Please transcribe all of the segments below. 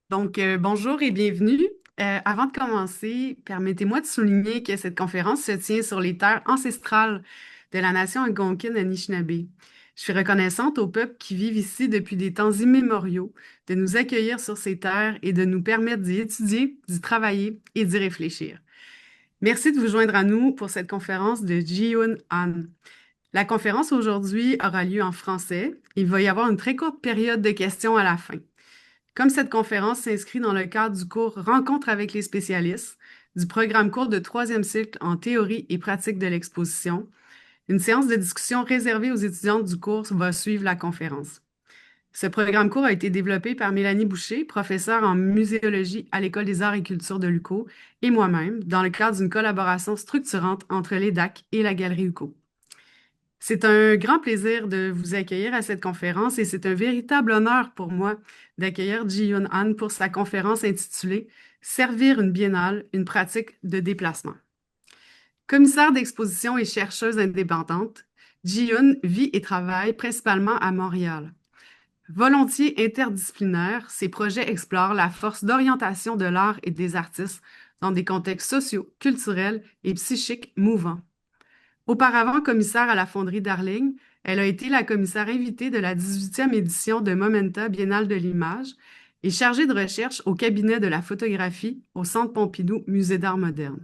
Bonjour et bienvenue. Avant de commencer, permettez-moi de souligner que cette conférence se tient sur les terres ancestrales de la nation algonquine Anishinaabe. Je suis reconnaissante aux peuples qui vivent ici depuis des temps immémoriaux de nous accueillir sur ces terres et de nous permettre d'y étudier, d'y travailler et d'y réfléchir. Merci de vous joindre à nous pour cette conférence de Jiyun Han. La conférence aujourd'hui aura lieu en français. Il va y avoir une très courte période de questions à la fin. Comme cette conférence s'inscrit dans le cadre du cours Rencontre avec les spécialistes, du programme cours de troisième cycle en théorie et pratique de l'exposition, une séance de discussion réservée aux étudiantes du cours va suivre la conférence. Ce programme court a été développé par Mélanie Boucher, professeure en muséologie à l'École des arts et cultures de l'UQO, et moi-même, dans le cadre d'une collaboration structurante entre l'EDAC et la Galerie UQO. C'est un grand plaisir de vous accueillir à cette conférence et c'est un véritable honneur pour moi d'accueillir Ji-Yoon Han pour sa conférence intitulée Servir une biennale, une pratique de déplacement. Commissaire d'exposition et chercheuse indépendante, Ji-Yoon vit et travaille principalement à Montréal. Volontiers interdisciplinaire, ses projets explorent la force d'orientation de l'art et des artistes dans des contextes sociaux, culturels et psychiques mouvants. Auparavant commissaire à la Fonderie Darling, elle a été la commissaire invitée de la 18e édition de Momenta Biennale de l'image et chargée de recherche au cabinet de la photographie au Centre Pompidou Musée d'art moderne.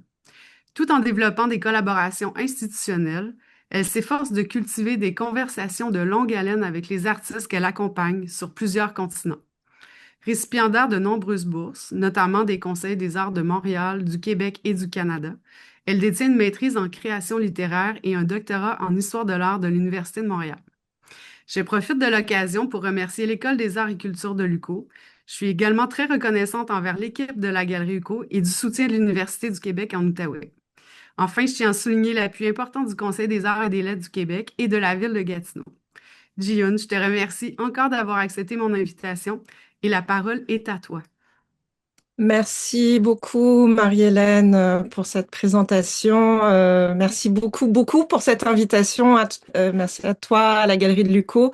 Tout en développant des collaborations institutionnelles, elle s'efforce de cultiver des conversations de longue haleine avec les artistes qu'elle accompagne sur plusieurs continents. Récipiendaire de nombreuses bourses, notamment des Conseils des arts de Montréal, du Québec et du Canada, elle détient une maîtrise en création littéraire et un doctorat en histoire de l'art de l'Université de Montréal. Je profite de l'occasion pour remercier l'École des arts et cultures de l'UQO. Je suis également très reconnaissante envers l'équipe de la Galerie UQO et du soutien de l'Université du Québec en Outaouais. Enfin, je tiens à souligner l'appui important du Conseil des arts et des lettres du Québec et de la ville de Gatineau. Ji-Yoon, je te remercie encore d'avoir accepté mon invitation et la parole est à toi. Merci beaucoup, Marie-Hélène, pour cette présentation. Merci beaucoup pour cette invitation. Merci à toi, à la Galerie de Luco.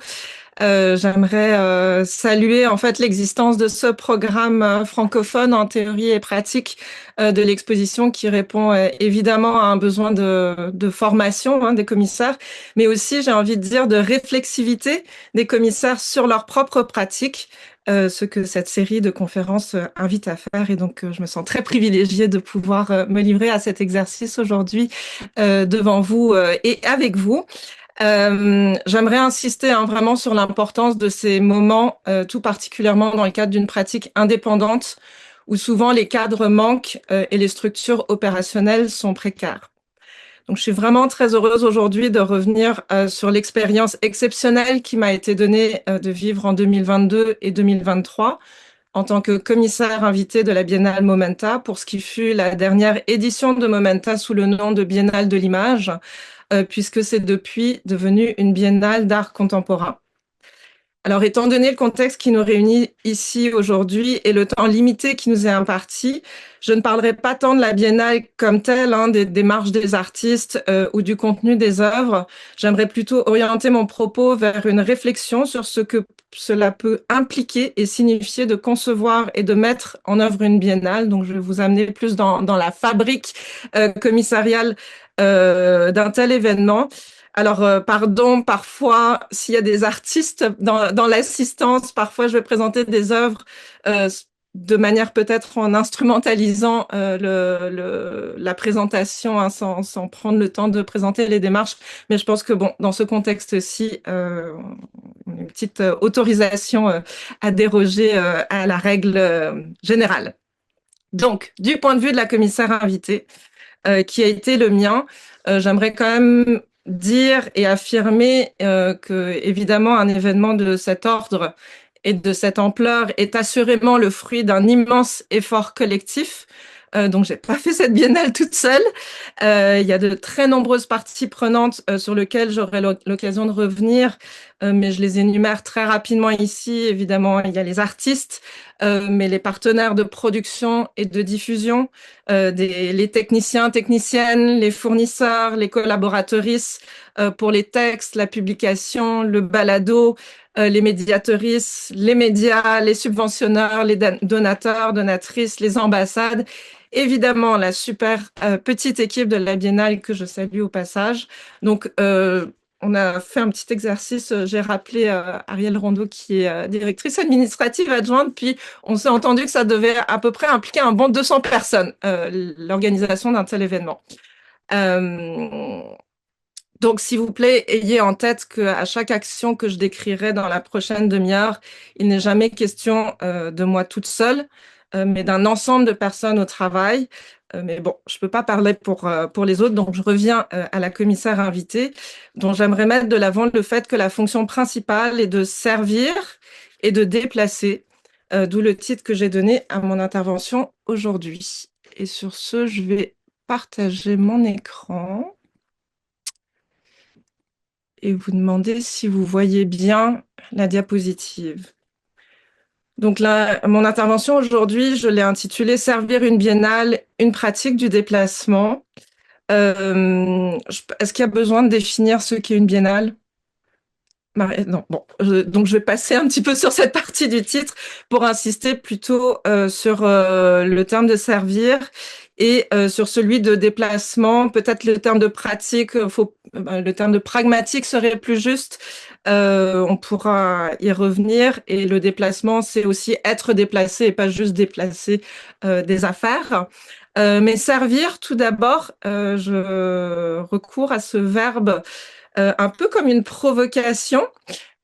J'aimerais saluer en fait l'existence de ce programme francophone en théorie et pratique de l'exposition qui répond évidemment à un besoin de formation des commissaires, mais aussi, j'ai envie de dire, de réflexivité des commissaires sur leur propre pratique, ce que cette série de conférences invite à faire. Et donc, je me sens très privilégiée de pouvoir me livrer à cet exercice aujourd'hui devant vous et avec vous. J'aimerais insister vraiment sur l'importance de ces moments, tout particulièrement dans le cadre d'une pratique indépendante, où souvent les cadres manquent et les structures opérationnelles sont précaires. Donc, je suis vraiment très heureuse aujourd'hui de revenir sur l'expérience exceptionnelle qui m'a été donnée de vivre en 2022 et 2023 en tant que commissaire invité de la Biennale Momenta pour ce qui fut la dernière édition de Momenta sous le nom de Biennale de l'image, puisque c'est depuis devenu une biennale d'art contemporain. Alors, étant donné le contexte qui nous réunit ici aujourd'hui et le temps limité qui nous est imparti, je ne parlerai pas tant de la biennale comme telle, des démarches des artistes ou du contenu des œuvres. J'aimerais plutôt orienter mon propos vers une réflexion sur ce que cela peut impliquer et signifier de concevoir et de mettre en œuvre une biennale. Donc, je vais vous amener plus dans la fabrique commissariale d'un tel événement. Alors, pardon, parfois, s'il y a des artistes dans l'assistance, parfois je vais présenter des œuvres de manière peut-être en instrumentalisant la présentation, sans prendre le temps de présenter les démarches. Mais je pense que, bon, dans ce contexte-ci, une petite autorisation à déroger à la règle générale. Donc, du point de vue de la commissaire invitée, qui a été le mien, j'aimerais quand même dire et affirmer que, évidemment, un événement de cet ordre et de cette ampleur est assurément le fruit d'un immense effort collectif. Donc, j'ai pas fait cette biennale toute seule. Il y a de très nombreuses parties prenantes sur lesquelles j'aurai l'occasion de revenir, mais je les énumère très rapidement ici. Évidemment, il y a les artistes, mais les partenaires de production et de diffusion, les techniciens, techniciennes, les fournisseurs, les collaboratrices pour les textes, la publication, le balado, les médiatrices, les médias, les subventionneurs, les donateurs, donatrices, les ambassades. Évidemment, la super petite équipe de la Biennale que je salue au passage. Donc, on a fait un petit exercice. J'ai rappelé Ariel Rondeau, qui est directrice administrative adjointe, puis on s'est entendu que ça devait à peu près impliquer un bon 200 personnes, l'organisation d'un tel événement. Euh, donc, s'il vous plaît, ayez en tête qu'à chaque action que je décrirai dans la prochaine demi-heure, il n'est jamais question de moi toute seule, mais d'un ensemble de personnes au travail. Mais bon, je ne peux pas parler pour les autres, donc je reviens à la commissaire invitée, dont j'aimerais mettre de l'avant le fait que la fonction principale est de servir et de déplacer, d'où le titre que j'ai donné à mon intervention aujourd'hui. Et sur ce, je vais partager mon écran et vous demander si vous voyez bien la diapositive. Donc là, mon intervention aujourd'hui, je l'ai intitulée « Servir une biennale, une pratique du déplacement ». Est-ce qu'il y a besoin de définir ce qu'est une biennale? Non, bon, donc je vais passer un petit peu sur cette partie du titre pour insister plutôt sur le terme de servir et sur celui de déplacement. Peut-être le terme de pratique, le terme de pragmatique serait plus juste. On pourra y revenir. Et le déplacement, c'est aussi être déplacé et pas juste déplacer des affaires. Mais servir, tout d'abord, je recours à ce verbe un peu comme une provocation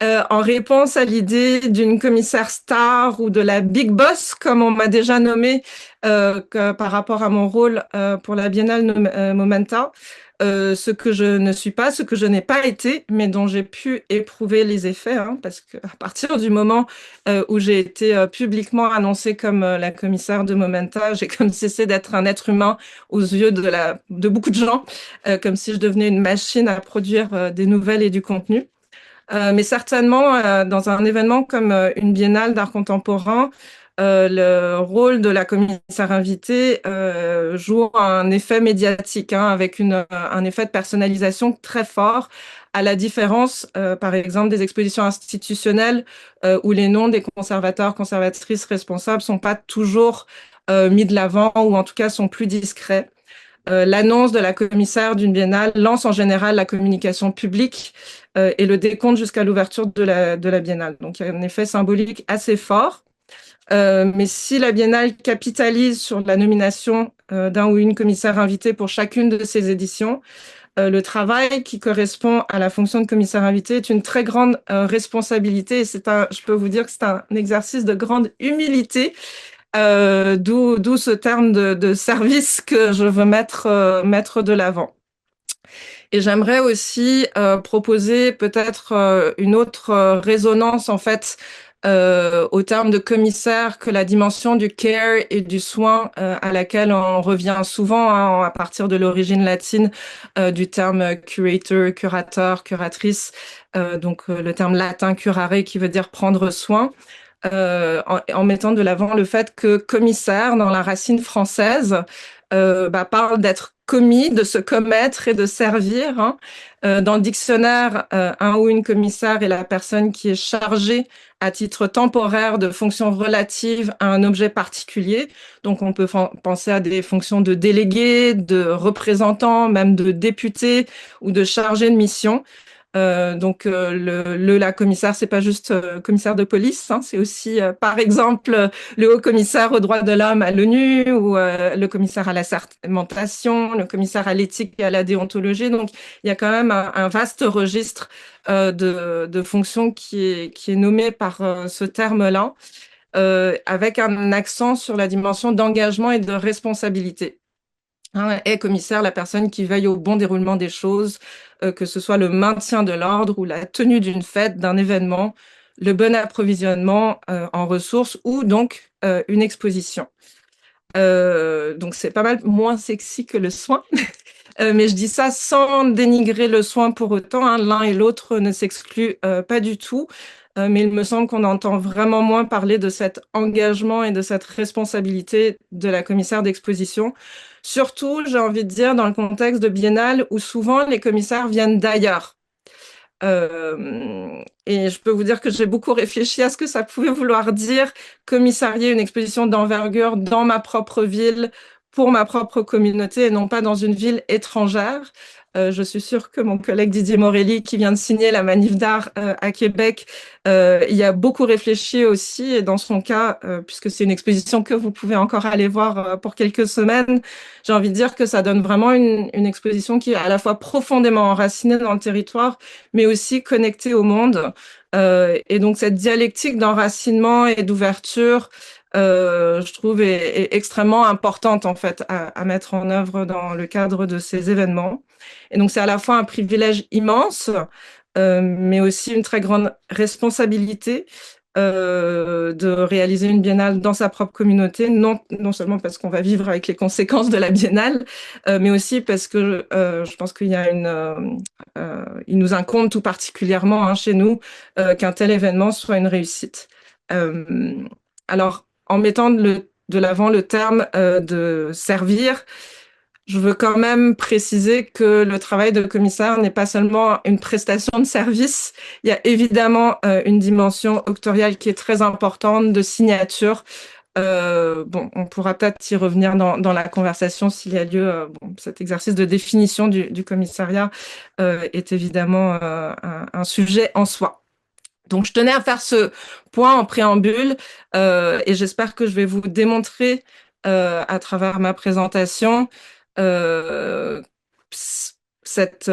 en réponse à l'idée d'une commissaire star ou de la big boss, comme on m'a déjà nommé par rapport à mon rôle pour la Biennale Momenta. Ce que je ne suis pas, ce que je n'ai pas été, mais dont j'ai pu éprouver les effets, hein, parce qu'à partir du moment où j'ai été publiquement annoncée comme la commissaire de Momenta, j'ai comme cessé d'être un être humain aux yeux de beaucoup de gens, comme si je devenais une machine à produire des nouvelles et du contenu. Mais certainement, dans un événement comme une biennale d'art contemporain, le rôle de la commissaire invitée joue un effet médiatique, hein, avec un effet de personnalisation très fort, à la différence, par exemple, des expositions institutionnelles où les noms des conservateurs, conservatrices responsables sont pas toujours mis de l'avant ou en tout cas sont plus discrets. L'annonce de la commissaire d'une biennale lance en général la communication publique et le décompte jusqu'à l'ouverture de la biennale. Donc, il y a un effet symbolique assez fort. Mais si la biennale capitalise sur la nomination d'un ou une commissaire invitée pour chacune de ses éditions, le travail qui correspond à la fonction de commissaire invité est une très grande responsabilité. Et je peux vous dire que c'est un exercice de grande humilité. D'où ce terme de service que je veux mettre de l'avant. Et j'aimerais aussi proposer peut-être une autre résonance en fait au terme de commissaire que la dimension du care et du soin à laquelle on revient souvent, hein, à partir de l'origine latine du terme curator, curateur, curatrice, donc le terme latin curare qui veut dire prendre soin. En mettant de l'avant le fait que commissaire, dans la racine française, parle d'être commis, de se commettre et de servir, hein. Dans le dictionnaire, un ou une commissaire est la personne qui est chargée à titre temporaire de fonctions relatives à un objet particulier. Donc, on peut penser à des fonctions de délégué, de représentant, même de député ou de chargé de mission. Donc, la commissaire, c'est pas juste commissaire de police, hein, c'est aussi, par exemple, le haut commissaire aux droits de l'homme à l'ONU ou le commissaire à la sermentation, le commissaire à l'éthique et à la déontologie. Donc, il y a quand même un vaste registre de fonctions qui est nommé par ce terme-là, avec un accent sur la dimension d'engagement et de responsabilité. Hein, est commissaire la personne qui veille au bon déroulement des choses, que ce soit le maintien de l'ordre ou la tenue d'une fête, d'un événement, le bon approvisionnement en ressources ou donc une exposition. Donc c'est pas mal moins sexy que le soin, mais je dis ça sans dénigrer le soin pour autant, hein. L'un et l'autre ne s'excluent pas du tout. Mais il me semble qu'on entend vraiment moins parler de cet engagement et de cette responsabilité de la commissaire d'exposition. Surtout, j'ai envie de dire, dans le contexte de biennale où souvent les commissaires viennent d'ailleurs. Et je peux vous dire que j'ai beaucoup réfléchi à ce que ça pouvait vouloir dire commissarier une exposition d'envergure dans ma propre ville, pour ma propre communauté et non pas dans une ville étrangère. Je suis sûre que mon collègue Didier Morelli, qui vient de signer la Manif d'art à Québec, y a beaucoup réfléchi aussi. Et dans son cas, puisque c'est une exposition que vous pouvez encore aller voir pour quelques semaines, j'ai envie de dire que ça donne vraiment une exposition qui est à la fois profondément enracinée dans le territoire, mais aussi connectée au monde. Et donc cette dialectique d'enracinement et d'ouverture, je trouve, est extrêmement importante en fait à mettre en œuvre dans le cadre de ces événements. Et donc c'est à la fois un privilège immense, mais aussi une très grande responsabilité de réaliser une biennale dans sa propre communauté, non seulement parce qu'on va vivre avec les conséquences de la biennale, mais aussi parce que je pense qu'il y a il nous incombe tout particulièrement chez nous qu'un tel événement soit une réussite. Euh, alors, en mettant de l'avant le terme de servir, je veux quand même préciser que le travail de commissaire n'est pas seulement une prestation de service. Il y a évidemment une dimension octoriale qui est très importante, de signature. Bon, on pourra peut-être y revenir dans la conversation s'il y a lieu. Bon, cet exercice de définition du commissariat est évidemment un sujet en soi. Donc, je tenais à faire ce point en préambule et j'espère que je vais vous démontrer à travers ma présentation euh, cette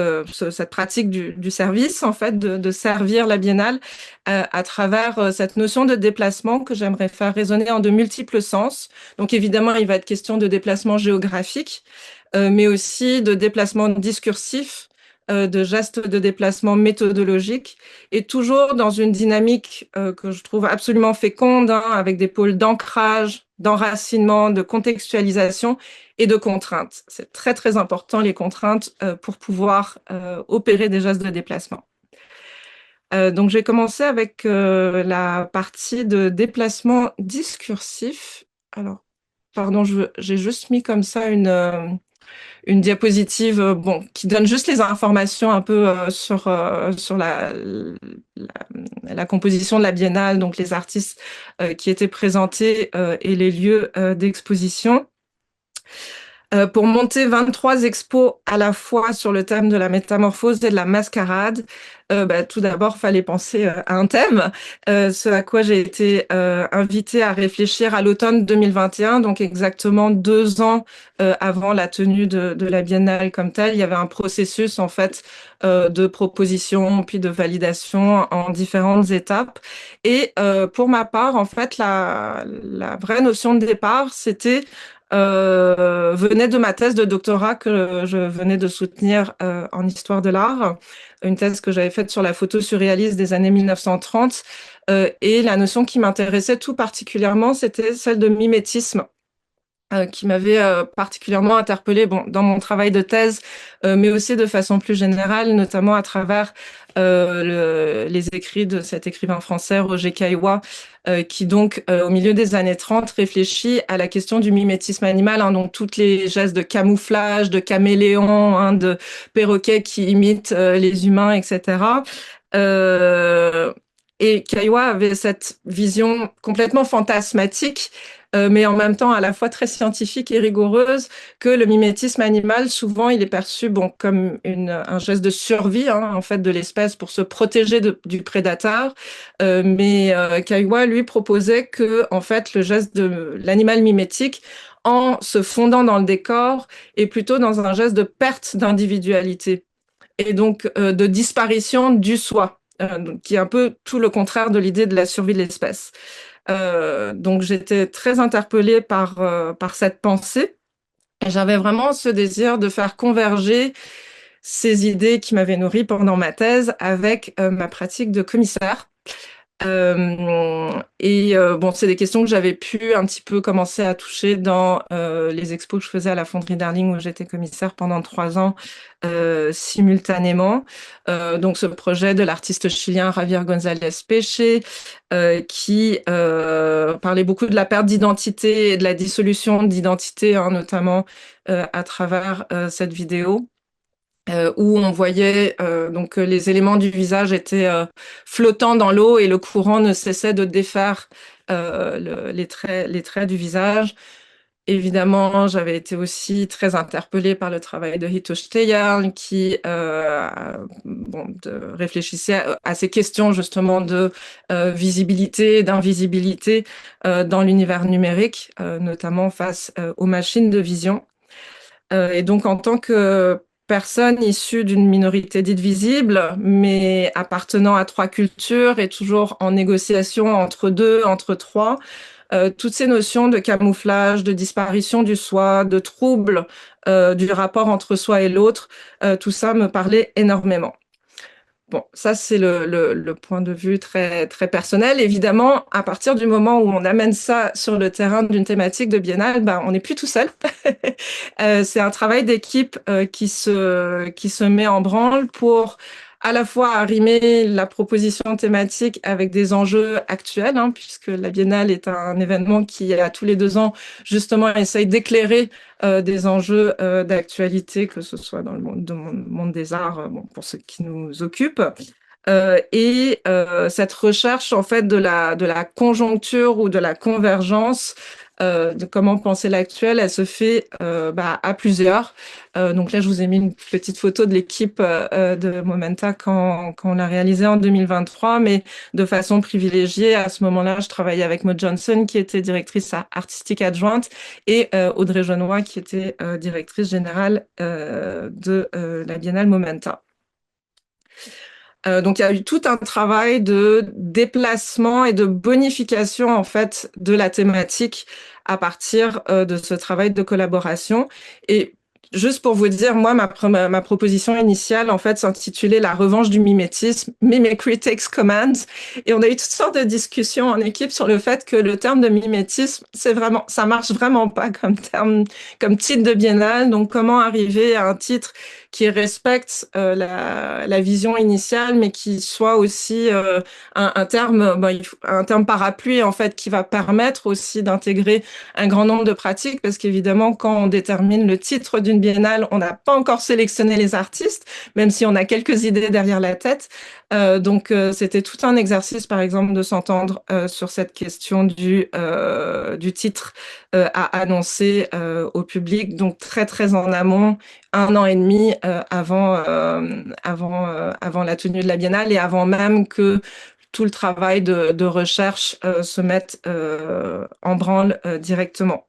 pratique du service, en fait, de servir la biennale à travers cette notion de déplacement que j'aimerais faire résonner en de multiples sens. Donc, évidemment, il va être question de déplacement géographique, mais aussi de déplacement discursif, de gestes de déplacement méthodologique, et toujours dans une dynamique que je trouve absolument féconde, avec des pôles d'ancrage, d'enracinement, de contextualisation et de contraintes. C'est très, très important, les contraintes, pour pouvoir opérer des gestes de déplacement. Donc, j'ai commencé avec la partie de déplacement discursif. Alors, pardon, j'ai juste mis comme ça une diapositive bon, qui donne juste les informations un peu sur la composition de la biennale, donc les artistes qui étaient présentés et les lieux d'exposition. Pour monter 23 expos à la fois sur le thème de la métamorphose et de la mascarade, tout d'abord, fallait penser à un thème, ce à quoi j'ai été invitée à réfléchir à l'automne 2021, donc exactement 2 ans avant la tenue de la biennale comme telle. Il y avait un processus en fait de proposition puis de validation en différentes étapes. Et pour ma part, en fait, la vraie notion de départ, c'était venait de ma thèse de doctorat que je venais de soutenir en histoire de l'art, une thèse que j'avais faite sur la photo surréaliste des années 1930. Et la notion qui m'intéressait tout particulièrement, c'était celle de mimétisme, qui m'avait particulièrement interpellée bon, dans mon travail de thèse, mais aussi de façon plus générale, notamment à travers les écrits de cet écrivain français, Roger Caillois, qui donc, au milieu des années 30, réfléchit à la question du mimétisme animal, donc toutes les gestes de camouflage, de caméléon, de perroquets qui imitent les humains, etc. Et Caillois avait cette vision complètement fantasmatique, mais en même temps à la fois très scientifique et rigoureuse, que le mimétisme animal, souvent, il est perçu bon, comme un geste de survie en fait, de l'espèce pour se protéger du prédateur. Mais Caillois, lui, proposait que en fait, le geste de l'animal mimétique, en se fondant dans le décor, est plutôt dans un geste de perte d'individualité et donc de disparition du soi, qui est un peu tout le contraire de l'idée de la survie de l'espèce. Donc j'étais très interpellée par cette pensée et j'avais vraiment ce désir de faire converger ces idées qui m'avaient nourrie pendant ma thèse avec ma pratique de commissaire. Bon, c'est des questions que j'avais pu un petit peu commencer à toucher dans les expos que je faisais à la Fonderie Darling où j'étais commissaire pendant 3 ans simultanément. Donc ce projet de l'artiste chilien Javier González Peche qui parlait beaucoup de la perte d'identité et de la dissolution d'identité, notamment à travers cette vidéo. où on voyait donc les éléments du visage étaient flottants dans l'eau et le courant ne cessait de défaire les traits du visage. Évidemment, j'avais été aussi très interpellée par le travail de Hitoshi Teiyar qui réfléchissait à ces questions justement de visibilité, d'invisibilité dans l'univers numérique, notamment face aux machines de vision. Et donc, en tant que personne issue d'une minorité dite visible, mais appartenant à trois cultures et toujours en négociation entre deux, entre trois, toutes ces notions de camouflage, de disparition du soi, de trouble du rapport entre soi et l'autre, tout ça me parlait énormément. Bon, ça, c'est le point de vue très, très personnel. Évidemment, à partir du moment où on amène ça sur le terrain d'une thématique de biennale, ben, on n'est plus tout seul. C'est un travail d'équipe qui se met en branle pour à la fois arrimer la proposition thématique avec des enjeux actuels, hein, puisque la Biennale est un événement qui, à tous les 2 ans, justement, essaye d'éclairer des enjeux d'actualité, que ce soit dans le monde des arts, bon, pour ceux qui nous occupent. Cette recherche, en fait, de la conjoncture ou de la convergence de comment penser l'actuel, elle se fait à plusieurs. Donc là, je vous ai mis une petite photo de l'équipe de Momenta quand on l'a réalisé en 2023, mais de façon privilégiée. À ce moment-là, je travaillais avec Maud Johnson, qui était directrice artistique adjointe, et Audrey Genois, qui était directrice générale de la Biennale Momenta. Donc, il y a eu tout un travail de déplacement et de bonification, en fait, de la thématique à partir de ce travail de collaboration. Et juste pour vous dire, moi, ma proposition initiale, en fait, s'intitulait La revanche du mimétisme, Mimicry Takes Command. Et on a eu toutes sortes de discussions en équipe sur le fait que le terme de mimétisme, ça marche vraiment pas comme terme, comme titre de biennale. Donc, comment arriver à un titre qui respecte la vision initiale, mais qui soit aussi un terme, un terme parapluie, en fait, qui va permettre aussi d'intégrer un grand nombre de pratiques, parce qu'évidemment, quand on détermine le titre d'une biennale, on n'a pas encore sélectionné les artistes, même si on a quelques idées derrière la tête. C'était tout un exercice, par exemple, de s'entendre sur cette question du titre à annoncer au public, donc très, très en amont, 1 an et demi avant la tenue de la biennale et avant même que tout le travail de recherche se mette en branle directement.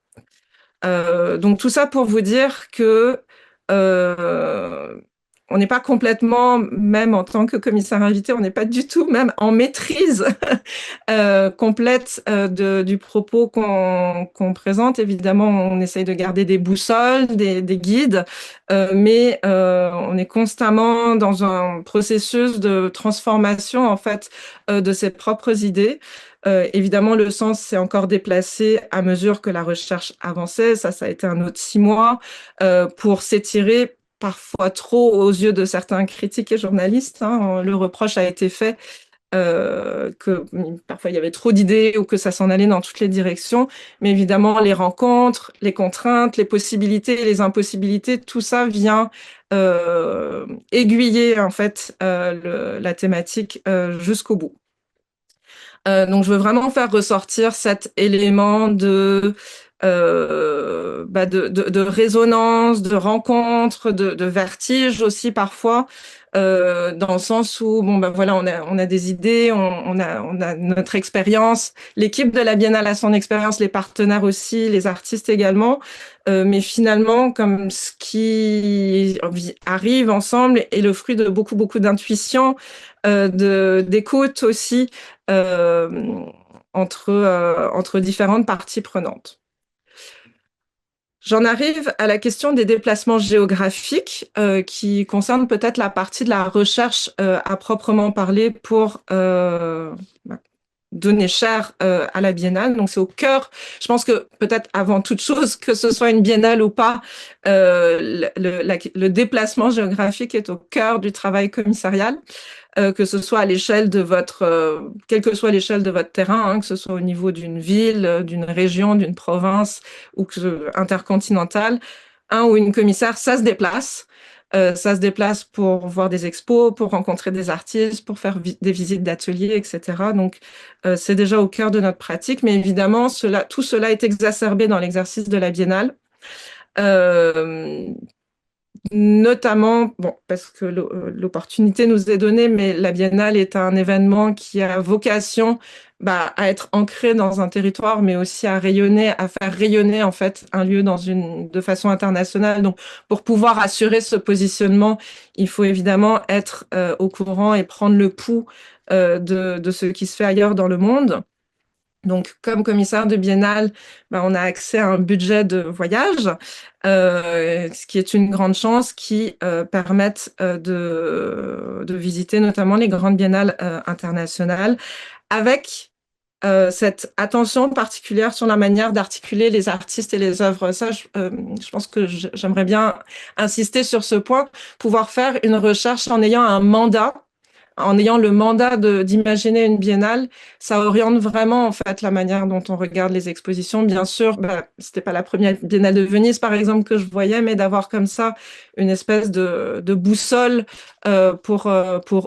Donc tout ça pour vous dire que on n'est pas complètement, même en tant que commissaire invité, on n'est pas du tout même en maîtrise complète du propos qu'on présente. Évidemment, on essaye de garder des boussoles, des guides, mais on est constamment dans un processus de transformation en fait de ses propres idées. Évidemment, le sens s'est encore déplacé à mesure que la recherche avançait. Ça a été un autre 6 mois pour s'étirer parfois trop aux yeux de certains critiques et journalistes. Hein. Le reproche a été fait que parfois il y avait trop d'idées ou que ça s'en allait dans toutes les directions. Mais évidemment, les rencontres, les contraintes, les possibilités, les impossibilités, tout ça vient aiguiller en fait la thématique jusqu'au bout. Donc, je veux vraiment faire ressortir cet élément de résonance, de rencontre, de vertige aussi parfois, dans le sens où voilà, on a des idées, on a notre expérience, l'équipe de la Biennale a son expérience, les partenaires aussi, les artistes également, mais finalement, comme ce qui arrive ensemble est le fruit de beaucoup d'intuition, d'écoute aussi entre différentes parties prenantes. J'en arrive à la question des déplacements géographiques qui concerne peut-être la partie de la recherche à proprement parler pour donner chair à la biennale. Donc c'est au cœur, je pense que peut-être avant toute chose, que ce soit une biennale ou pas, le déplacement géographique est au cœur du travail commissarial. Que ce soit à l'échelle de quelle que soit l'échelle de votre terrain, hein, que ce soit au niveau d'une ville, d'une région, d'une province ou intercontinentale, un ou une commissaire, ça se déplace. Ça se déplace pour voir des expos, pour rencontrer des artistes, pour faire des visites d'ateliers, etc. Donc, c'est déjà au cœur de notre pratique. Mais évidemment, tout cela est exacerbé dans l'exercice de la biennale. Euh, Notamment, bon, parce que l'opportunité nous est donnée, mais la Biennale est un événement qui a vocation à être ancré dans un territoire, mais aussi à rayonner, à faire rayonner en fait un lieu de façon internationale. Donc, pour pouvoir assurer ce positionnement, il faut évidemment être au courant et prendre le pouls de ce qui se fait ailleurs dans le monde. Donc, comme commissaire de biennale, on a accès à un budget de voyage, ce qui est une grande chance, qui permettent de visiter notamment les grandes biennales internationales, avec cette attention particulière sur la manière d'articuler les artistes et les œuvres. Ça, je pense que j'aimerais bien insister sur ce point, pouvoir faire une recherche en ayant un mandat, en ayant le mandat d'imaginer une biennale. Ça oriente vraiment en fait la manière dont on regarde les expositions. Bien sûr, c'était pas la première biennale de Venise par exemple que je voyais, mais d'avoir comme ça une espèce de boussole pour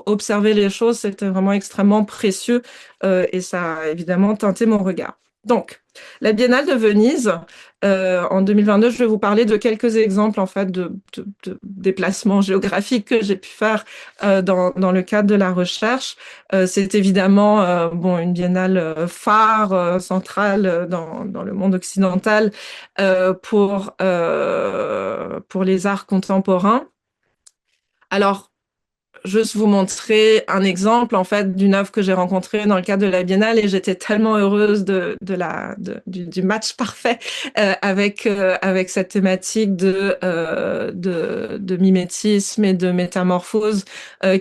observer les choses, c'était vraiment extrêmement précieux et ça a évidemment teinté mon regard. Donc, la Biennale de Venise, en 2022, je vais vous parler de quelques exemples en fait de déplacements géographiques que j'ai pu faire dans le cadre de la recherche. C'est évidemment une biennale phare, centrale dans le monde occidental pour les arts contemporains. Alors, juste vous montrer un exemple en fait d'une œuvre que j'ai rencontrée dans le cadre de la Biennale, et j'étais tellement heureuse du match parfait avec cette thématique de mimétisme et de métamorphose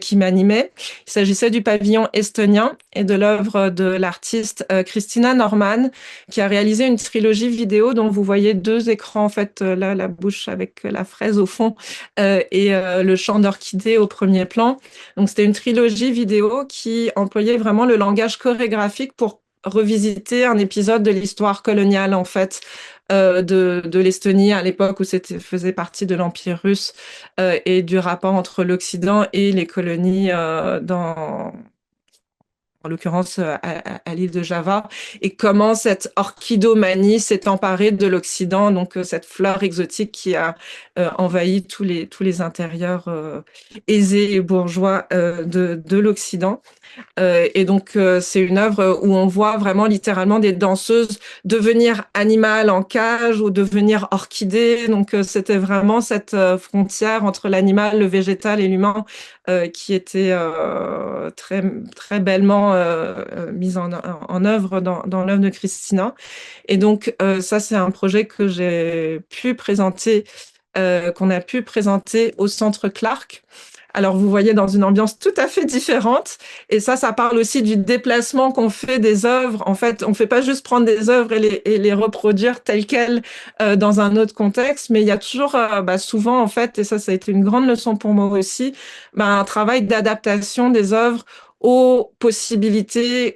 qui m'animait. Il s'agissait du pavillon estonien et de l'œuvre de l'artiste Christina Norman, qui a réalisé une trilogie vidéo dont vous voyez deux écrans en fait, là la bouche avec la fraise au fond et le champ d'orchidée au premier plan. Donc, c'était une trilogie vidéo qui employait vraiment le langage chorégraphique pour revisiter un épisode de l'histoire coloniale, en fait, de l'Estonie à l'époque où c'était faisait partie de l'Empire russe et du rapport entre l'Occident et les colonies en l'occurrence à l'île de Java, et comment cette orchidomanie s'est emparée de l'Occident, donc cette fleur exotique qui a envahi tous les intérieurs aisés et bourgeois de l'Occident. Et donc, c'est une œuvre où on voit vraiment littéralement des danseuses devenir animales en cage ou devenir orchidées. Donc, c'était vraiment cette frontière entre l'animal, le végétal et l'humain qui était très, très bellement mise en œuvre dans l'œuvre de Christina. Et donc, ça, c'est un projet que j'ai pu présenter, qu'on a pu présenter au Centre Clark. Alors, vous voyez, dans une ambiance tout à fait différente. Et ça parle aussi du déplacement qu'on fait des œuvres. En fait, on ne fait pas juste prendre des œuvres et les reproduire telles quelles dans un autre contexte, mais il y a toujours, souvent, en fait, et ça a été une grande leçon pour moi aussi, un travail d'adaptation des œuvres aux possibilités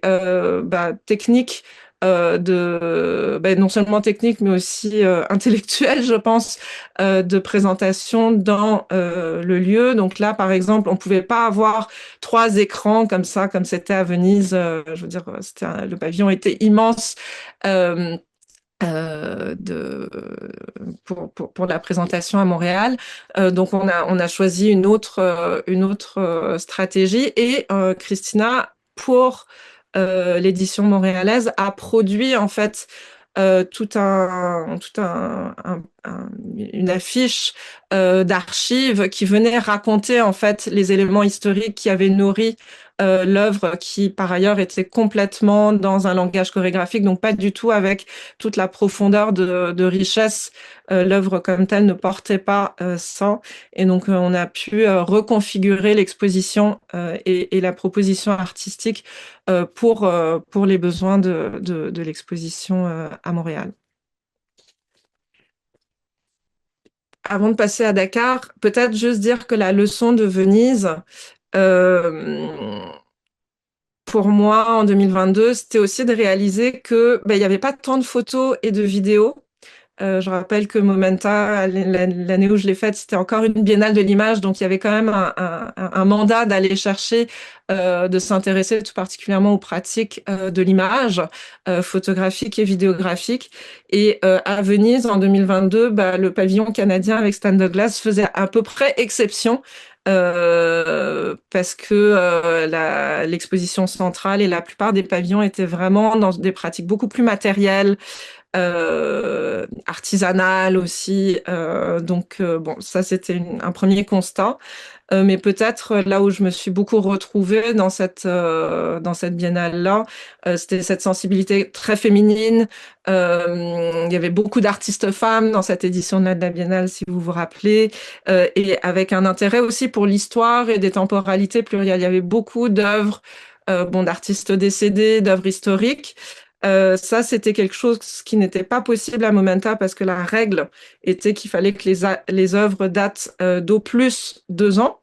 techniques non seulement techniques, mais aussi intellectuelles, je pense, de présentation dans le lieu. Donc là, par exemple, on pouvait pas avoir trois écrans comme ça, comme c'était à Venise. Je veux dire, le pavillon était immense. Euh, pour la présentation à Montréal. Donc, on a choisi une autre stratégie, et Christina, pour l'édition montréalaise, a produit en fait une affiche d'archives qui venait raconter en fait les éléments historiques qui avaient nourri l'œuvre, qui par ailleurs était complètement dans un langage chorégraphique, donc pas du tout avec toute la profondeur de richesse. L'œuvre comme telle ne portait pas ça, et donc on a pu reconfigurer l'exposition et la proposition artistique pour les besoins de l'exposition à Montréal. Avant de passer à Dakar, peut-être juste dire que la leçon de Venise, euh, pour moi, en 2022, c'était aussi de réaliser que il n'y avait pas tant de photos et de vidéos Je rappelle que Momenta, l'année où je l'ai faite, c'était encore une biennale de l'image, donc il y avait quand même un mandat d'aller chercher, de s'intéresser tout particulièrement aux pratiques de l'image, photographique et vidéographique. Et à Venise, en 2022, bah, le pavillon canadien avec Stan Douglas faisait à peu près exception. Parce que l'exposition centrale et la plupart des pavillons étaient vraiment dans des pratiques beaucoup plus matérielles, artisanales aussi. Donc, bon, ça, c'était un premier constat. Mais peut-être là où je me suis beaucoup retrouvée dans cette biennale-là, c'était cette sensibilité très féminine. Il y avait beaucoup d'artistes femmes dans cette édition-là de la biennale, si vous vous rappelez, et avec un intérêt aussi pour l'histoire et des temporalités plurielles. Il y avait beaucoup d'œuvres, bon, d'artistes décédés, d'œuvres historiques. Ça, c'était quelque chose qui n'était pas possible à Momenta parce que la règle était qu'il fallait que les œuvres datent d'au plus 2 ans.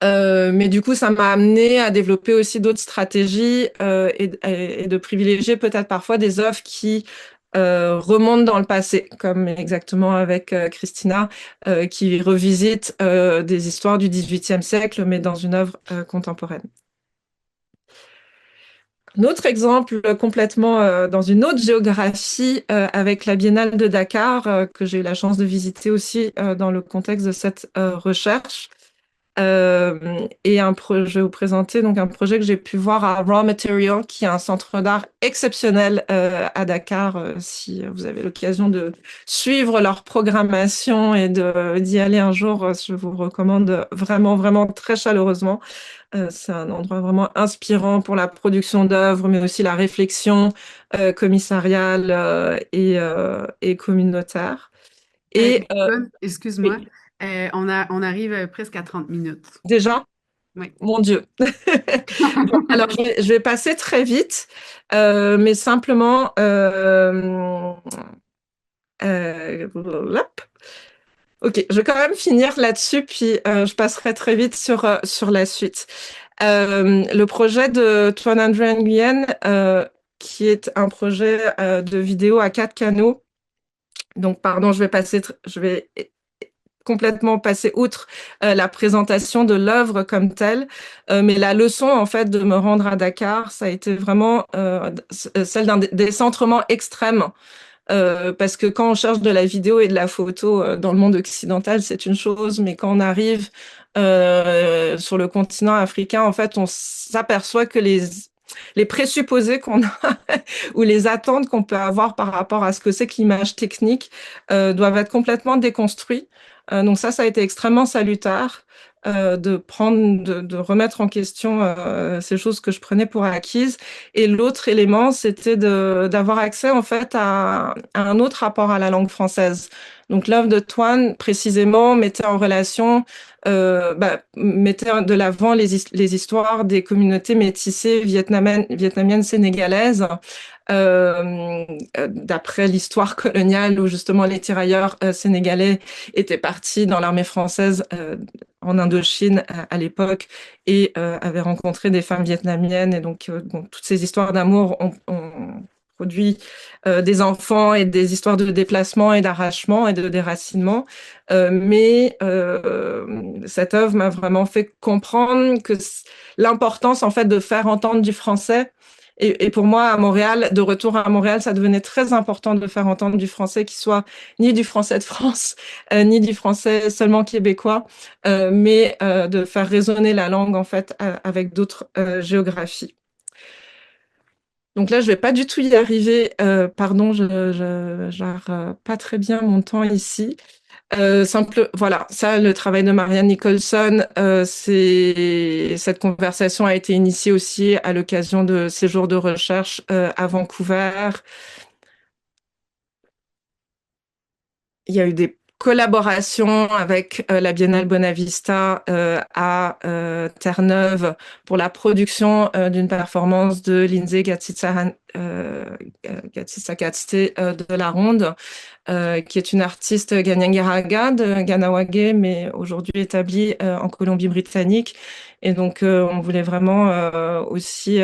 Mais du coup, ça m'a amené à développer aussi d'autres stratégies, et de privilégier peut-être parfois des œuvres qui remontent dans le passé, comme exactement avec Christina, qui revisite des histoires du XVIIIe siècle, mais dans une œuvre contemporaine. Un autre exemple complètement dans une autre géographie, avec la Biennale de Dakar, que j'ai eu la chance de visiter aussi dans le contexte de cette recherche. Je vais vous présenter donc un projet que j'ai pu voir à Raw Material, qui est un centre d'art exceptionnel à Dakar. Si vous avez l'occasion de suivre leur programmation et d'y aller un jour, je vous recommande vraiment, vraiment très chaleureusement. C'est un endroit vraiment inspirant pour la production d'œuvres, mais aussi la réflexion commissariale et communautaire. Et Yvonne, excuse-moi, oui, on arrive presque à 30 minutes. déjà, Oui. mon Dieu. Bon, alors, je vais passer très vite, mais simplement, hop. Ok, je vais quand même finir là-dessus, puis je passerai très vite sur la suite. Le projet de 200 Nguyen, qui est un projet de vidéo à 4 canaux. Donc, pardon, je vais complètement passer outre la présentation de l'œuvre comme telle, mais la leçon en fait de me rendre à Dakar, ça a été vraiment celle d'un décentrement extrême. Parce que quand on cherche de la vidéo et de la photo dans le monde occidental, c'est une chose, mais quand on arrive sur le continent africain, en fait, on s'aperçoit que les présupposés qu'on a ou les attentes qu'on peut avoir par rapport à ce que c'est que l'image technique doivent être complètement déconstruits. Donc ça a été extrêmement salutaire de remettre en question ces choses que je prenais pour acquises. Et l'autre élément, c'était d'avoir accès en fait à un autre rapport à la langue française. Donc l'œuvre de Toine précisément mettait en relation, mettait de l'avant les histoires des communautés métissées vietnamiennes sénégalaises, d'après l'histoire coloniale où justement les tirailleurs sénégalais étaient partis dans l'armée française en Indochine à l'époque et avaient rencontré des femmes vietnamiennes. Et donc, bon, toutes ces histoires d'amour ont produit des enfants et des histoires de déplacement et d'arrachement et de déracinement. Mais cette œuvre m'a vraiment fait comprendre que l'importance en fait de faire entendre du français. Et pour moi, à Montréal, de retour à Montréal, ça devenait très important de faire entendre du français qui soit ni du français de France, ni du français seulement québécois, mais de faire résonner la langue en fait avec d'autres géographies. Donc là, je vais pas du tout y arriver. Pardon, je gère pas très bien mon temps ici. Voilà, ça, le travail de Marianne Nicholson, cette conversation a été initiée aussi à l'occasion de séjours de recherche à Vancouver. Il y a eu des collaborations avec la Biennale Bonavista à Terre-Neuve pour la production d'une performance de Lindsay Gatsitsa-Katste de la Ronde, qui est une artiste Ganyangaraga de Ganawagé, mais aujourd'hui établie en Colombie-Britannique. Et donc, on voulait vraiment aussi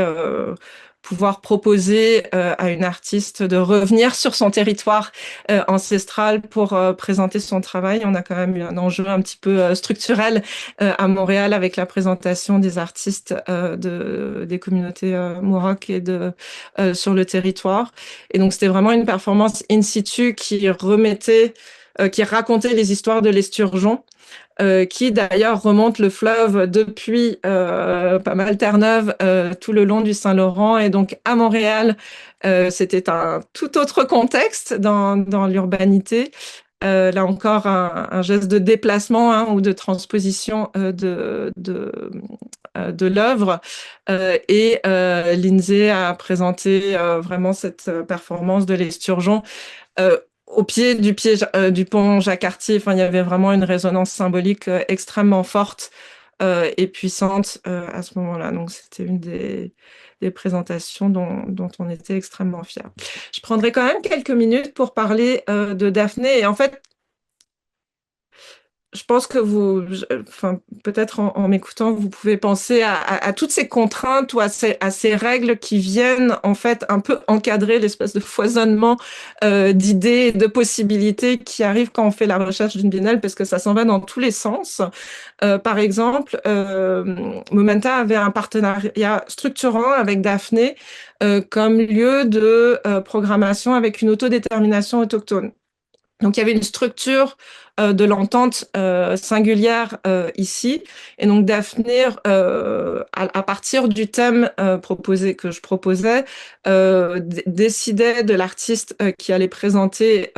pouvoir proposer à une artiste de revenir sur son territoire ancestral pour présenter son travail. On a quand même eu un enjeu un petit peu structurel à Montréal avec la présentation des artistes des communautés Mohawk sur le territoire. Et donc, c'était vraiment une performance in situ qui racontait les histoires de l'esturgeon, qui d'ailleurs remonte le fleuve depuis pas mal Terre-Neuve, tout le long du Saint-Laurent. Et donc, à Montréal, c'était un tout autre contexte dans l'urbanité. Là encore, un geste de déplacement ou de transposition de l'œuvre. Lindsay a présenté vraiment cette performance de l'esturgeon au du pont Jacques-Cartier. Enfin, il y avait vraiment une résonance symbolique extrêmement forte et puissante à ce moment-là. Donc, c'était une des présentations dont on était extrêmement fiers. Je prendrai quand même quelques minutes pour parler de Daphné. Et en fait, je pense que enfin, peut-être en m'écoutant, vous pouvez penser à toutes ces contraintes ou à ces règles qui viennent en fait un peu encadrer l'espèce de foisonnement d'idées, de possibilités qui arrive quand on fait la recherche d'une biennale, parce que ça s'en va dans tous les sens. Par exemple, Momenta avait un partenariat structurant avec Daphné comme lieu de programmation avec une autodétermination autochtone. Donc, il y avait une structure de l'entente singulière ici. Et donc, Daphné, à partir du thème que je proposais, décidait de l'artiste qui allait présenter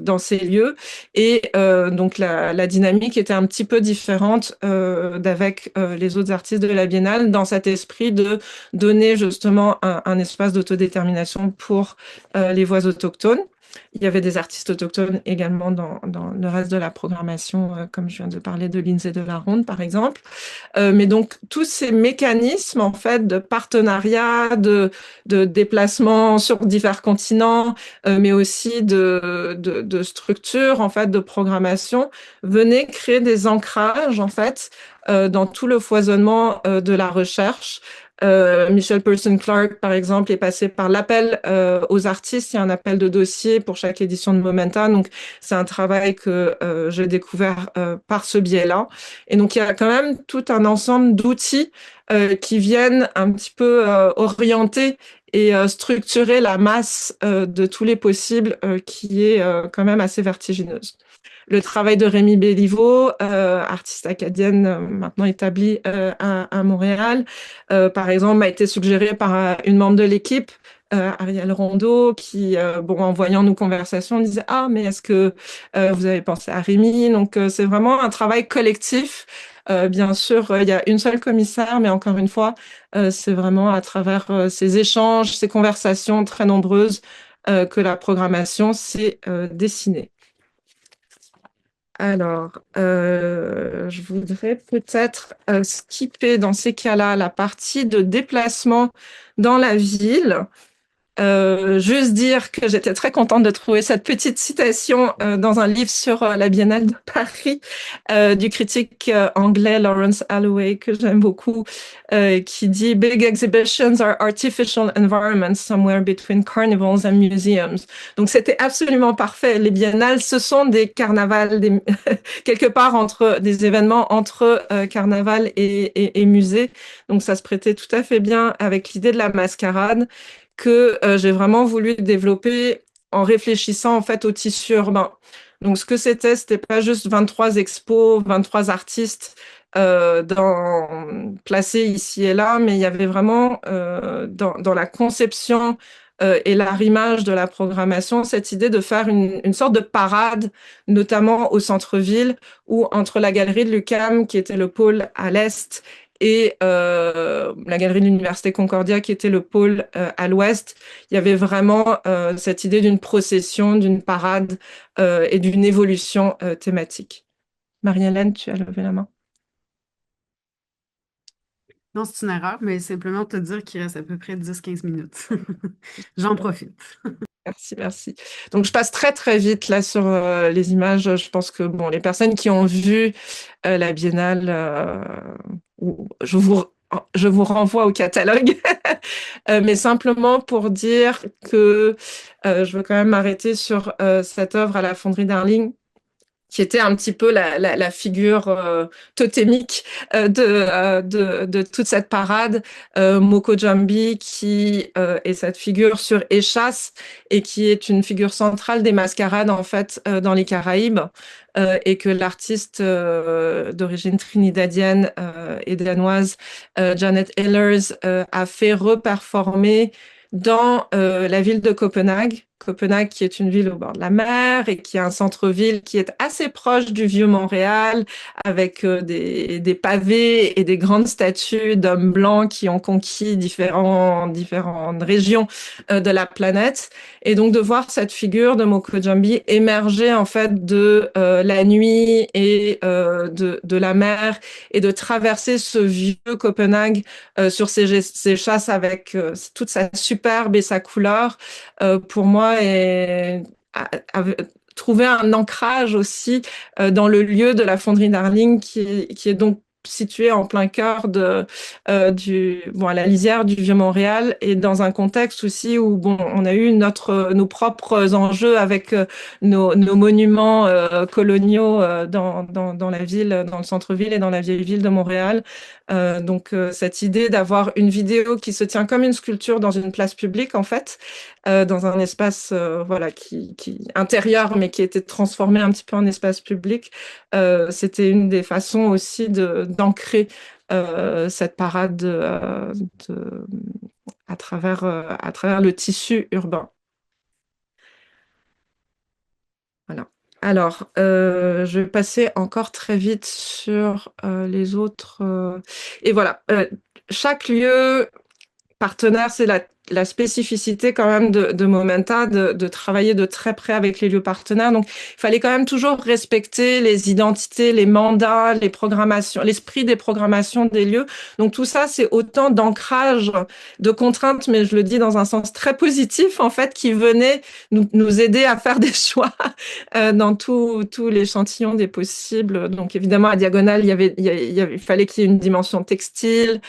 dans ces lieux. Et donc, la dynamique était un petit peu différente d'avec les autres artistes de la Biennale, dans cet esprit de donner justement un espace d'autodétermination pour les voix autochtones. Il y avait des artistes autochtones également dans le reste de la programmation, comme je viens de parler de Lindsay de la Ronde, par exemple. Mais donc, tous ces mécanismes, en fait, de partenariat, de déplacement sur divers continents, mais aussi de structure, en fait, de programmation, venaient créer des ancrages, en fait, dans tout le foisonnement de la recherche. Michelle Person Clark, par exemple, est passée par l'appel aux artistes. Il y a un appel de dossier pour chaque édition de Momenta. Donc, c'est un travail que j'ai découvert par ce biais-là. Et donc, il y a quand même tout un ensemble d'outils qui viennent un petit peu orienter et structurer la masse de tous les possibles qui est quand même assez vertigineuse. Le travail de Rémi Béliveau, artiste acadienne maintenant établie à Montréal, par exemple, m'a été suggéré par une membre de l'équipe, Ariel Rondeau, qui, en voyant nos conversations, disait: Ah, mais est-ce que vous avez pensé à Rémi? Donc, c'est vraiment un travail collectif. Bien sûr, il y a une seule commissaire, mais encore une fois, c'est vraiment à travers ces échanges, ces conversations très nombreuses que la programmation s'est dessinée. Alors, je voudrais peut-être skipper dans ces cas-là la partie de déplacement dans la ville. Juste dire que j'étais très contente de trouver cette petite citation dans un livre sur la Biennale de Paris du critique anglais Lawrence Alloway, que j'aime beaucoup, qui dit Big exhibitions are artificial environments somewhere between carnivals and museums. Donc c'était absolument parfait. Les biennales, ce sont des carnavals, quelque part entre des événements entre carnaval et musée. Donc ça se prêtait tout à fait bien avec l'idée de la mascarade, que j'ai vraiment voulu développer en réfléchissant en fait au tissu urbain. Donc ce que c'était pas juste 23 expos, 23 artistes placés ici et là, mais il y avait vraiment dans la conception et l'arrimage de la programmation, cette idée de faire une sorte de parade, notamment au centre-ville, ou entre la galerie de l'UQAM, qui était le pôle à l'est, et la galerie de l'Université Concordia, qui était le pôle à l'ouest. Il y avait vraiment cette idée d'une procession, d'une parade et d'une évolution thématique. Marie-Hélène, tu as levé la main. Non, c'est une erreur, mais simplement te dire qu'il reste à peu près 10-15 minutes. J'en profite. Merci, merci. Donc, je passe très, très vite là sur les images. Je pense que les personnes qui ont vu la Biennale, je vous renvoie au catalogue. Mais simplement pour dire que je veux quand même m'arrêter sur cette œuvre à la Fonderie Darling, qui était un petit peu la figure totémique de toute cette parade, Moko Jambi, qui est cette figure sur échasse et qui est une figure centrale des mascarades en fait dans les Caraïbes, et que l'artiste d'origine trinidadienne et danoise Janet Ehlers a fait reperformer dans la ville de Copenhague. Copenhague, qui est une ville au bord de la mer et qui a un centre-ville qui est assez proche du vieux Montréal, avec des pavés et des grandes statues d'hommes blancs qui ont conquis différentes régions de la planète. Et donc de voir cette figure de Moko Jambi émerger en fait de la nuit et de la mer, et de traverser ce vieux Copenhague sur ses chasses avec toute sa superbe et sa couleur, pour moi, et trouver un ancrage aussi dans le lieu de la Fonderie Darling, qui est donc situé en plein cœur à la lisière du Vieux-Montréal, et dans un contexte aussi où bon, on a eu nos propres enjeux avec nos monuments coloniaux dans la ville, dans le centre-ville et dans la vieille ville de Montréal. Donc cette idée d'avoir une vidéo qui se tient comme une sculpture dans une place publique en fait, dans un espace voilà qui intérieur mais qui était transformé un petit peu en espace public. C'était une des façons aussi d'ancrer cette parade à travers le tissu urbain. Voilà. Alors, je vais passer encore très vite sur les autres. Et voilà, chaque lieu partenaire, c'est la spécificité quand même de Momenta, de travailler de très près avec les lieux partenaires. Donc, il fallait quand même toujours respecter les identités, les mandats, les programmations, l'esprit des programmations des lieux. Donc, tout ça, c'est autant d'ancrage, de contraintes, mais je le dis dans un sens très positif, en fait, qui venait nous aider à faire des choix dans tout l'échantillon des possibles. Donc, évidemment, à Diagonale, il fallait qu'il y ait une dimension textile.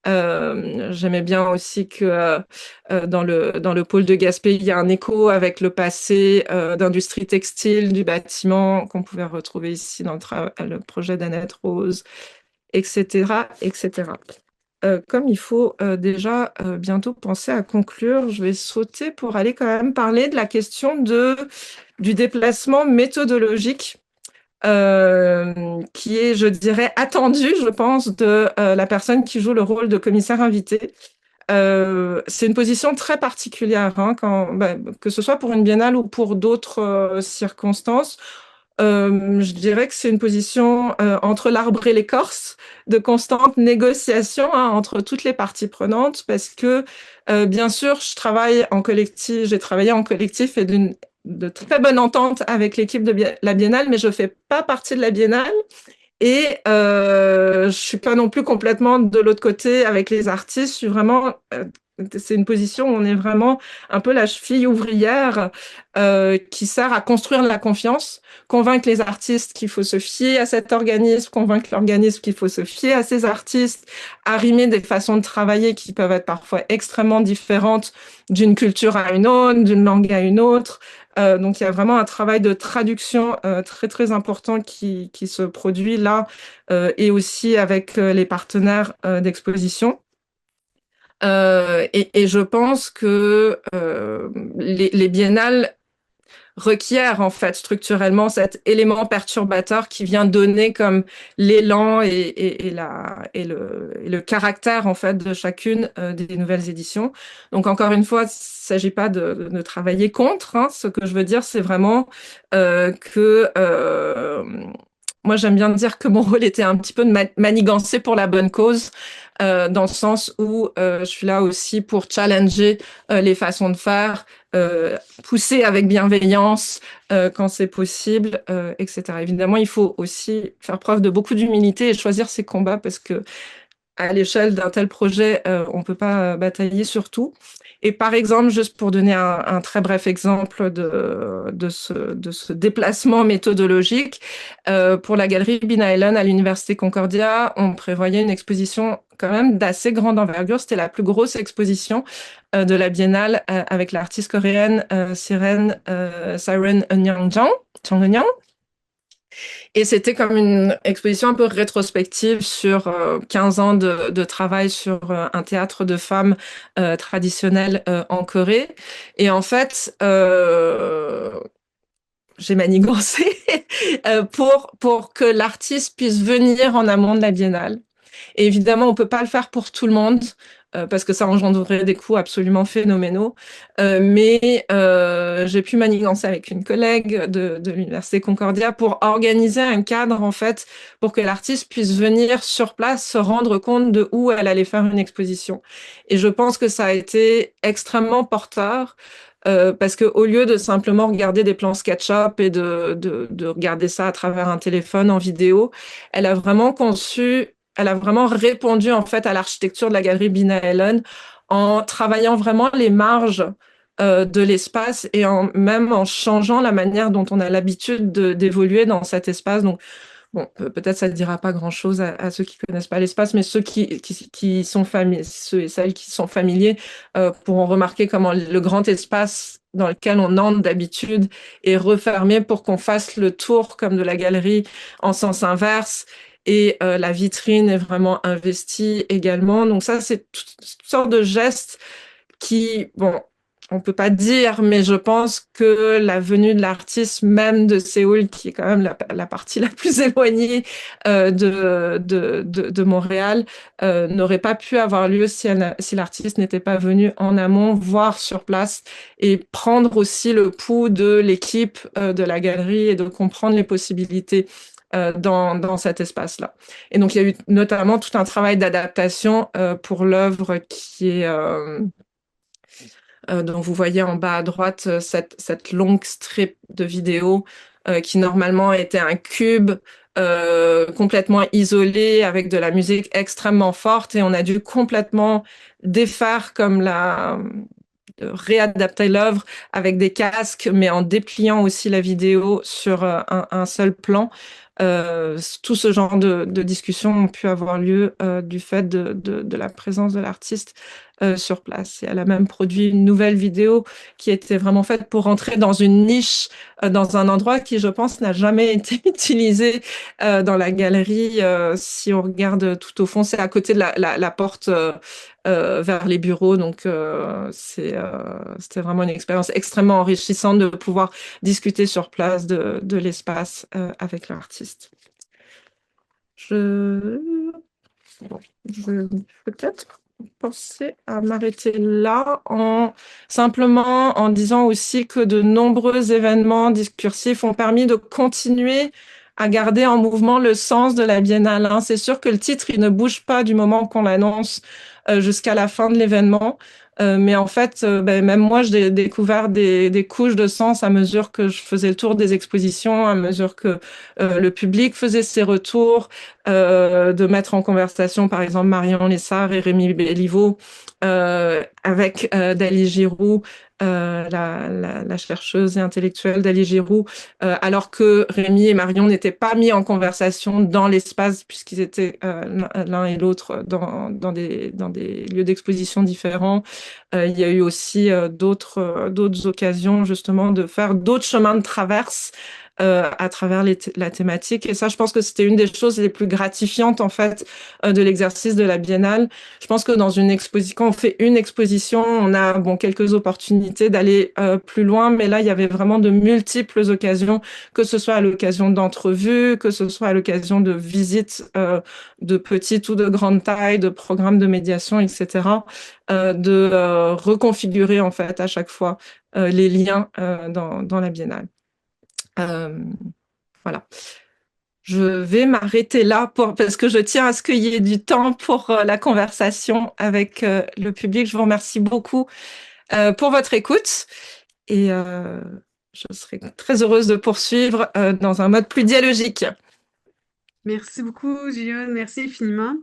J'aimais bien aussi que dans le pôle de Gaspé, il y a un écho avec le passé d'industrie textile, du bâtiment, qu'on pouvait retrouver ici dans le projet d'Annette Rose, etc., etc. Comme il faut déjà bientôt penser à conclure, je vais sauter pour aller quand même parler de la question du déplacement méthodologique, qui est, je dirais, attendu, je pense, de la personne qui joue le rôle de commissaire invité. C'est une position très particulière, hein, que ce soit pour une biennale ou pour d'autres circonstances. Je dirais que c'est une position entre l'arbre et l'écorce, de constante négociation hein, entre toutes les parties prenantes, parce que bien sûr, j'ai travaillé en collectif et de très bonne entente avec l'équipe de la Biennale, mais je fais pas partie de la Biennale. Et je suis pas non plus complètement de l'autre côté avec les artistes. Je suis vraiment, c'est une position où on est vraiment un peu la cheville ouvrière qui sert à construire la confiance, convaincre les artistes qu'il faut se fier à cet organisme, convaincre l'organisme qu'il faut se fier à ces artistes, arrimer des façons de travailler qui peuvent être parfois extrêmement différentes d'une culture à une autre, d'une langue à une autre. Donc, il y a vraiment un travail de traduction très, très important qui se produit là, et aussi avec les partenaires d'exposition. Et je pense que les biennales requiert en fait structurellement cet élément perturbateur qui vient donner comme l'élan et le caractère en fait de chacune des nouvelles éditions. Donc encore une fois, il ne s'agit pas de travailler contre. Hein. Ce que je veux dire, c'est vraiment que moi j'aime bien dire que mon rôle était un petit peu de manigancer pour la bonne cause. Dans le sens où je suis là aussi pour challenger les façons de faire, pousser avec bienveillance quand c'est possible, etc. Évidemment, il faut aussi faire preuve de beaucoup d'humilité et choisir ses combats parce que à l'échelle d'un tel projet, on ne peut pas batailler sur tout. Et par exemple, juste pour donner un très bref exemple de ce déplacement méthodologique, pour la galerie Bin Island à l'Université Concordia, on prévoyait une exposition quand même d'assez grande envergure. C'était la plus grosse exposition de la Biennale avec l'artiste coréenne Siren Eunyoung-jang. Et c'était comme une exposition un peu rétrospective sur 15 ans de travail sur un théâtre de femmes traditionnel en Corée. Et en fait, j'ai manigancé pour que l'artiste puisse venir en amont de la Biennale. Et évidemment, on peut pas le faire pour tout le monde parce que ça engendrerait des coûts absolument phénoménaux. Mais j'ai pu manigancer avec une collègue de l'Université Concordia pour organiser un cadre, en fait, pour que l'artiste puisse venir sur place, se rendre compte de où elle allait faire une exposition. Et je pense que ça a été extrêmement porteur. Parce que au lieu de simplement regarder des plans SketchUp et de regarder ça à travers un téléphone en vidéo, elle a vraiment conçu, elle a vraiment répondu en fait à l'architecture de la galerie Bina Ellen en travaillant vraiment les marges de l'espace et même en changeant la manière dont on a l'habitude d'évoluer dans cet espace. Donc bon, peut-être ça ne dira pas grand-chose à ceux qui connaissent pas l'espace, mais ceux qui sont familiers, ceux et celles qui sont familiers pourront remarquer comment le grand espace dans lequel on entre d'habitude est refermé pour qu'on fasse le tour comme de la galerie en sens inverse. Et la vitrine est vraiment investie également. Donc ça, c'est toutes sortes de gestes qui, bon, on peut pas dire, mais je pense que la venue de l'artiste, même de Séoul, qui est quand même la partie la plus éloignée de Montréal, n'aurait pas pu avoir lieu si l'artiste n'était pas venu en amont, voir sur place et prendre aussi le pouls de l'équipe de la galerie et de comprendre les possibilités dans cet espace-là. Et donc, il y a eu notamment tout un travail d'adaptation pour l'œuvre qui est dont vous voyez en bas à droite cette longue strip de vidéo qui normalement était un cube complètement isolé avec de la musique extrêmement forte et on a dû complètement défaire comme réadapter l'œuvre avec des casques, mais en dépliant aussi la vidéo sur un seul plan. Tout ce genre de discussions ont pu avoir lieu du fait de la présence de l'artiste sur place. Et elle a même produit une nouvelle vidéo qui était vraiment faite pour rentrer dans une niche, dans un endroit qui, je pense, n'a jamais été utilisé dans la galerie. Si on regarde tout au fond, c'est à côté de la porte vers les bureaux. Donc, c'était vraiment une expérience extrêmement enrichissante de pouvoir discuter sur place de l'espace avec l'artiste. Je... Bon, je vais peut-être penser à m'arrêter là simplement en disant aussi que de nombreux événements discursifs ont permis de continuer à garder en mouvement le sens de la biennale. C'est sûr que le titre, il ne bouge pas du moment qu'on l'annonce jusqu'à la fin de l'événement. Mais en fait, même moi, j'ai découvert des couches de sens à mesure que je faisais le tour des expositions, à mesure que le public faisait ses retours, de mettre en conversation, par exemple, Marion Lessard et Rémi Béliveau, avec Dali Giroux, la chercheuse et intellectuelle Dali Giroux, alors que Rémi et Marion n'étaient pas mis en conversation dans l'espace puisqu'ils étaient l'un et l'autre dans des lieux d'exposition différents. Il y a eu aussi d'autres occasions justement de faire d'autres chemins de traverse à travers la thématique. Et ça, je pense que c'était une des choses les plus gratifiantes en fait de l'exercice de la Biennale. Je pense que dans une exposition, quand on fait une exposition, on a quelques opportunités d'aller plus loin, mais là, il y avait vraiment de multiples occasions, que ce soit à l'occasion d'entrevues, que ce soit à l'occasion de visites de petite ou de grande taille, de programmes de médiation, etc., de reconfigurer en fait à chaque fois les liens dans la Biennale. Voilà. Je vais m'arrêter là parce que je tiens à ce qu'il y ait du temps pour la conversation avec le public. Je vous remercie beaucoup pour votre écoute et je serai très heureuse de poursuivre dans un mode plus dialogique. Merci beaucoup, Gillian. Merci infiniment.